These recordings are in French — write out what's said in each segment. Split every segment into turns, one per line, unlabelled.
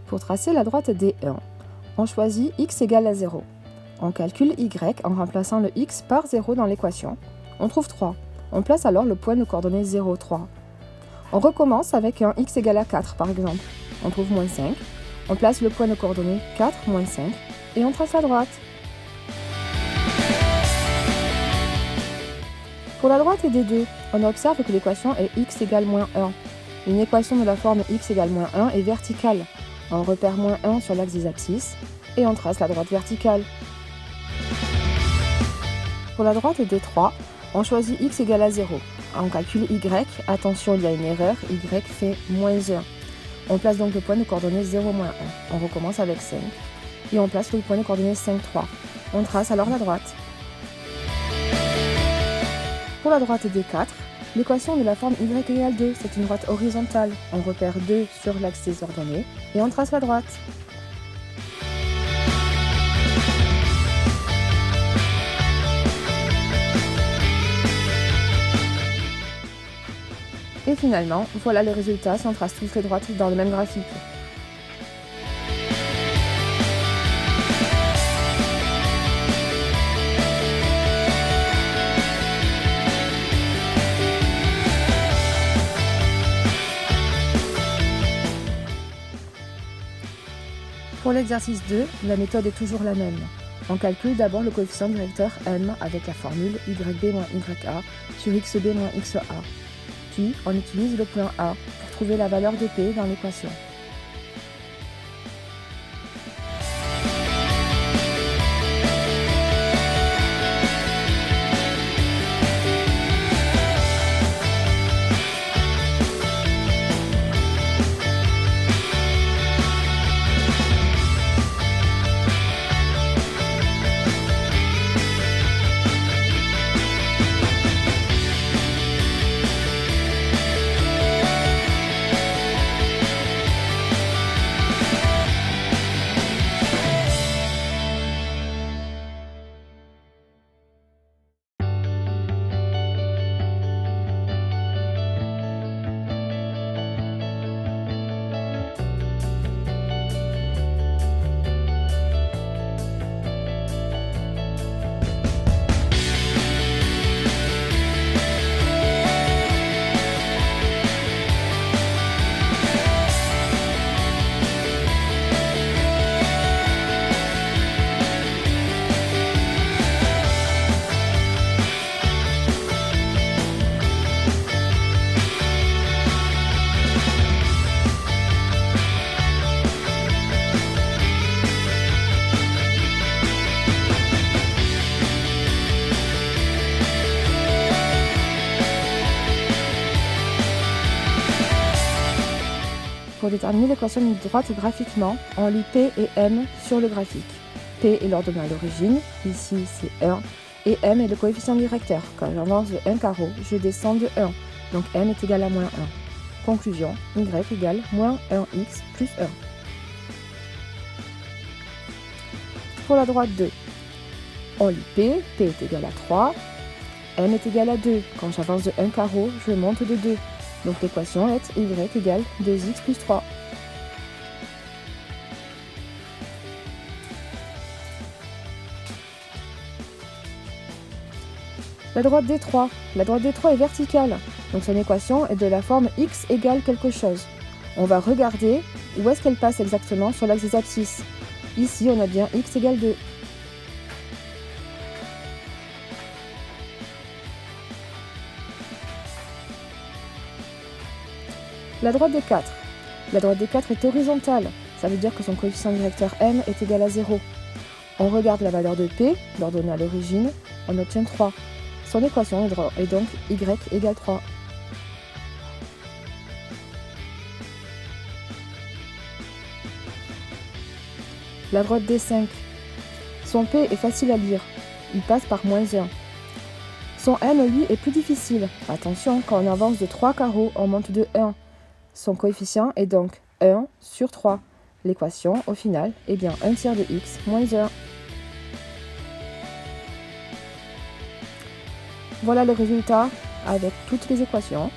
Pour tracer la droite D1, on choisit x égale à 0. On calcule y en remplaçant le x par 0 dans l'équation. On trouve 3. On place alors le point de coordonnées 0, 3. On recommence avec un x égale à 4 par exemple. On trouve moins 5. On place le point de coordonnées 4, moins 5 et on trace la droite. Pour la droite D2, on observe que l'équation est x égale moins 1. Une équation de la forme x égale moins 1 est verticale. On repère moins 1 sur l'axe des abscisses et on trace la droite verticale. Pour la droite D3, on choisit x égale à 0. On calcule y, attention il y a une erreur, y fait moins 1. On place donc le point de coordonnées 0, moins 1. On recommence avec 5 et on place le point de coordonnées 5, 3. On trace alors la droite. Pour la droite D4, l'équation de la forme y égale 2, c'est une droite horizontale. On repère 2 sur l'axe des ordonnées et on trace la droite. Et finalement, voilà le résultat si on trace toutes les droites dans le même graphique. Pour l'exercice 2, la méthode est toujours la même. On calcule d'abord le coefficient directeur m avec la formule yb moins ya sur xb moins xa. Puis, on utilise le point A pour trouver la valeur de p dans l'équation. Pour déterminer l'équation d'une droite graphiquement, on lit P et M sur le graphique. P est l'ordonnée à l'origine, ici c'est 1, et M est le coefficient directeur. Quand j'avance de 1 carreau, je descends de 1, donc M est égal à moins 1. Conclusion, Y égale moins 1x plus 1. Pour la droite 2, on lit P est égal à 3, M est égal à 2. Quand j'avance de 1 carreau, je monte de 2. Donc l'équation est y égale 2x plus 3. La droite D3. La droite D3 est verticale, donc son équation est de la forme x égale quelque chose. On va regarder où est-ce qu'elle passe exactement sur l'axe des abscisses. Ici, on a bien x égale 2. La droite D4. La droite D4 est horizontale, ça veut dire que son coefficient directeur m est égal à 0. On regarde la valeur de p, l'ordonnée à l'origine, on obtient 3. Son équation est donc y égale 3. La droite D5. Son p est facile à lire, il passe par moins 1. Son m, lui, est plus difficile. Attention, quand on avance de 3 carreaux, on monte de 1. Son coefficient est donc 1 sur 3. L'équation, au final, est bien 1 tiers de x moins 1. Voilà le résultat avec toutes les équations.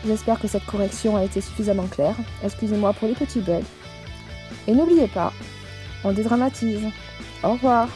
J'espère que cette correction a été suffisamment claire. Excusez-moi pour les petits bugs. Et n'oubliez pas, on dédramatise. Au revoir.